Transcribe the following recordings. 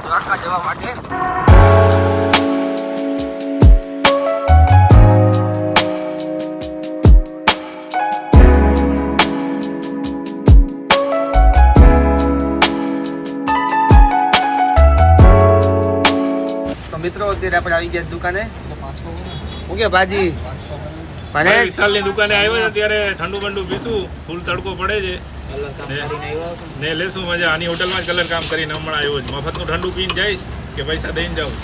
દ્વારકા જવા માટે. મિત્રો અત્યારે આપણે આવી ગયા દુકાને. હું કે ભાજી વિશાલની દુકાને આવ્યો છે ત્યારે ઠંડુ બંડુ પીશું. ફૂલ તડકો પડે છે ને લેશું મજા. આની હોટલમાં જ કલર કામ કરીને હમણાં આવ્યો છે. મફતનું ઠંડુ પીને જઈશ કે પૈસા દઈને જાઉં?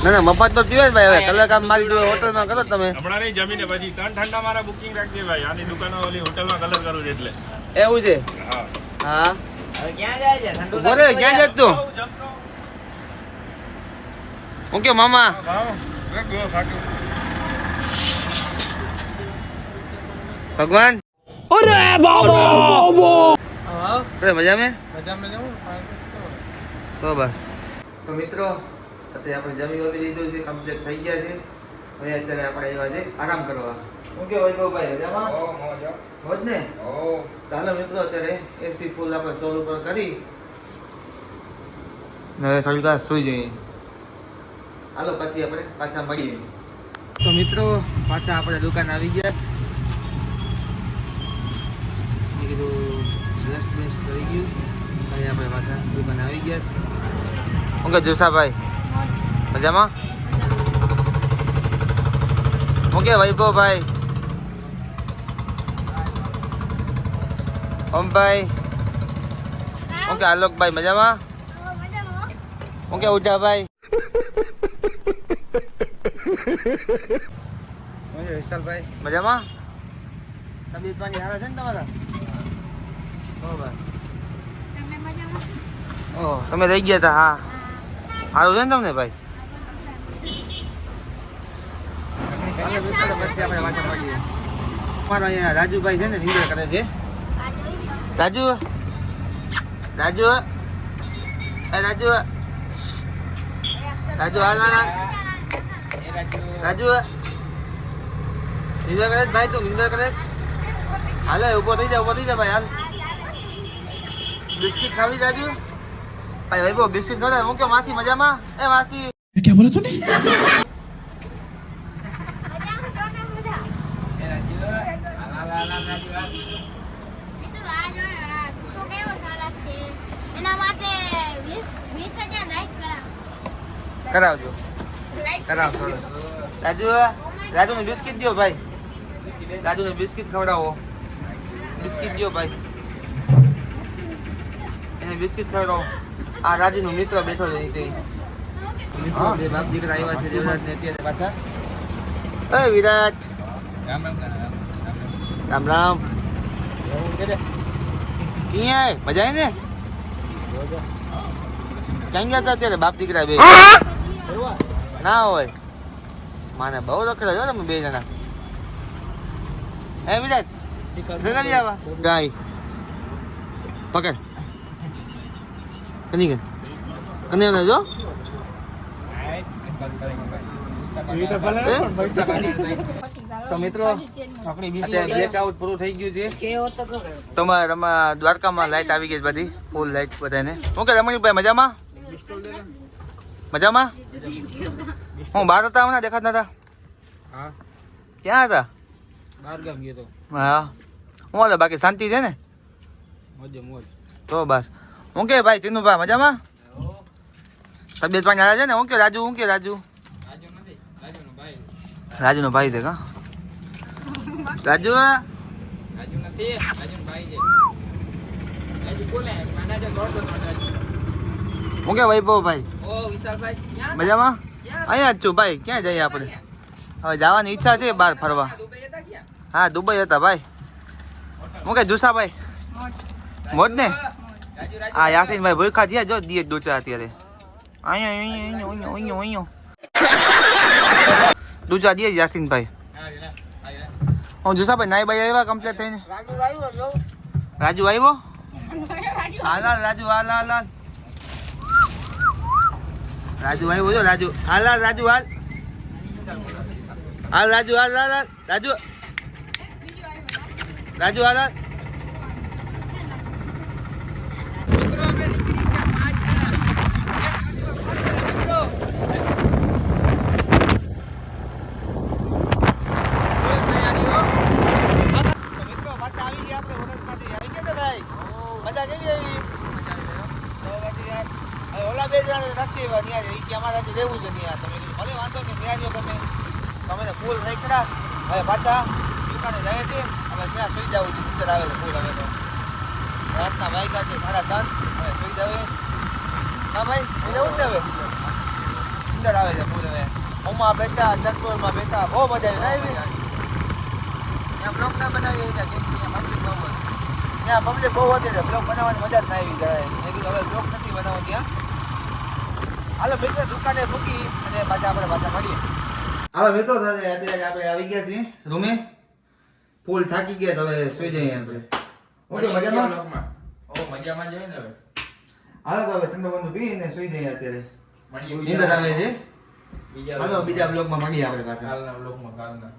ના મફત તો પીવે ભાઈ. હવે કલર કામ મારી જોડે હોટલમાં કરો તમે. હમણાં નહીં જમીને પછી 3 ઠંડા મારા બુકિંગ રાખજે ભાઈ. આની દુકાનો ઓલી હોટલમાં કલર કરું છે એટલે. એવું છે? હા. ક્યાં જાય છે ઠંડુ? બોલે ક્યાં જાય તું? હું કે મામા ભગવાન અરે બાબા મજા में તો બસ. તો મિત્રો અત્યારે આપણે જમી વમી લીધું છે, કમ્પ્લીટ થઈ ગયા છે. હવે અત્યારે આપણે આવ્યા છે આરામ કરવા. શું કે વૈભવભાઈ મજામાં? મોજ ને? ચાલો મિત્રો અત્યારે એસી ફૂલ આપણે 100 ઉપર કરી હવે થોડી વાર સુઈ જઈએ. હાલો પછી આપણે પાછા મળીએ. તો મિત્રો પાછા આપણે દુકાન આવી ગયા છે. મેં કીધું રેસ્ટ કરી ગયું ભાઈ. આપણે પાછા દુકાન આવી ગયા છે. શું કે જોશાભાઈ મજામાં? શું કે વૈભવભાઈ, ઓમભાઈ, શું કે આલોકભાઈ મજામાં? શું કે ઉજાભાઈ, વિશાલભાઈ મજામાં? તબિયત પાણી સારા છે ને તમારા? ઓહ તમે રહી ગયા હતા? હા સારું છે ને તમને ભાઈ? પછી આપણે વાંચા મળીએ. અમારા અહીંયા રાજુભાઈ છે ને નિંદર કરે છે. રાજુ રાજુ રાજુ રાજુ હાલ રાજુ નિંદર કરે ભાઈ? તું નિંદર કરે? હાલે ઉભો થઈ જા ભાઈ. હાલ બિસ્કિટ ખાવી રાજુ? ભાઈ ભાઈ બહુ બિસ્કિટ ખવડાવે. હું કે માસી મજામાં? એ માસી क्या बोला तूने? કરાવજો કરાવશો. રાજુ રાજુને બિસ્કિટ દો ભાઈ. રાજુને બિસ્કિટ ખવડાવો. બિસ્કિટ દો ભાઈ. એને બિસ્કિટ ખવડાવો. આ રાજુનો મિત્ર બેઠો છે તે મિત્રો. બે બાપ દીકરા આવ્યા છે દેવરાજ ને અત્યારે પાછા. અરે વિરાટ રામ રામ. ક્યાં મજા આવી ને? ક્યાં ગયા હતા અત્યારે બાપ દીકરા બે? ના હોય માને બહુ રખડા છો તમે બે જણા. હે વિરાટ ગાય પકડ કની ગઈ કને જો. તો મિત્રો અત્યારે બ્લેકઆઉટ પૂરું થઈ ગયું છે. તમારા દ્વારકામાં લાઈટ આવી ગઈ બધી ફૂલ લાઈટ બધાને. શું કે રમણીભાઈ મજામાં? મજામાં? હું બહાર હતા હમણાં દેખાતા હતા? ક્યાં હતા? હા હું હાલે બાકી શાંતિ છે ને? તો બસ. હું કે ભાઈ ચિન્નુભાઈ મજામાં? તબિયત પાણી હાલે છે ને? હું કે રાજુ? હું કે રાજુ? રાજુનો ભાઈ છે કા? રાજુ હું કે વૈભવ ભાઈ મજામાં? અહીંયા જ છું ભાઈ. ક્યાં જઈએ આપણે? હવે જવાની ઈચ્છા છે બહાર ફરવા. હા દુબઈ હતા ભાઈ. હું કે જુસાભાઈ મોજ ને? હા યાસીનભાઈ ભૂખા થયા જો દિયે દોચા અત્યારે. અહીંયા દૂચા દે યાસીનભાઈ. હું જુસાભાઈ નાઈ ભાઈ આવ્યા કમ્પ્લીટ થઈને? રાજુ આવ્યો? હાલ હાલ રાજુ હાલ હાલ હાલ. રાજુ આવ્યો જો રાજુ. હાલ હાલ રાજુ હાલ હાલ રાજુ હાલ હાલ હાલ રાજુ રાજુ હાલ હાલ. ત્યાં બે જણા રાખી એવા ત્યાં જ. ઈ કે અમારાથી રહેવું છે ત્યાં. તમે કીધું ભલે વાંધો નહીં ત્યાં જો તમે તો ફૂલ થઈ ખરા. હવે પાછા દુકાને જાય છે. હવે ત્યાં સુઈ જવું છે. નીચે આવે છે ફૂલ હવે તો. રાતના વાગ્યા છે 7:30. હવે સુઈ જાવે. હા ભાઈ સુઈ જવું જ ને હવે. અંદર આવે છે ફૂલ હવે. ઓમાં બેઠા ચકડોળમાં બેઠા બહુ મજા આવી. ત્યાં બ્લોક ના બનાવી ત્યાં પબ્લિક બહુ હતી. ત્યાં પબ્લિક બહુ હતી છે. બ્લોક બનાવવાની મજા જ ના આવી જાય. મેં કીધું હવે બ્લોક નથી બનાવવા ત્યાં. હાલો મિત્રો દુકાને મૂકી અને પાછા આપણે પાછા મળીએ. હાલો મિત્રો અત્યારે આપણે આવી ગયા છીએ રૂમે. ફૂલ થાકી ગયા તો હવે સુઈ જઈએ આપણે. ઓકે મજામાં? મજામાં જ હોય ને હવે. હાલો તો હવે ઠંડો બંધુ પીને સુઈ જઈએ અત્યારે. મળીએ નીંદર આવે છે. બીજા હાલો બીજા બ્લોગમાં મળીએ આપણે પાછા. કાલના બ્લોગમાં કાલના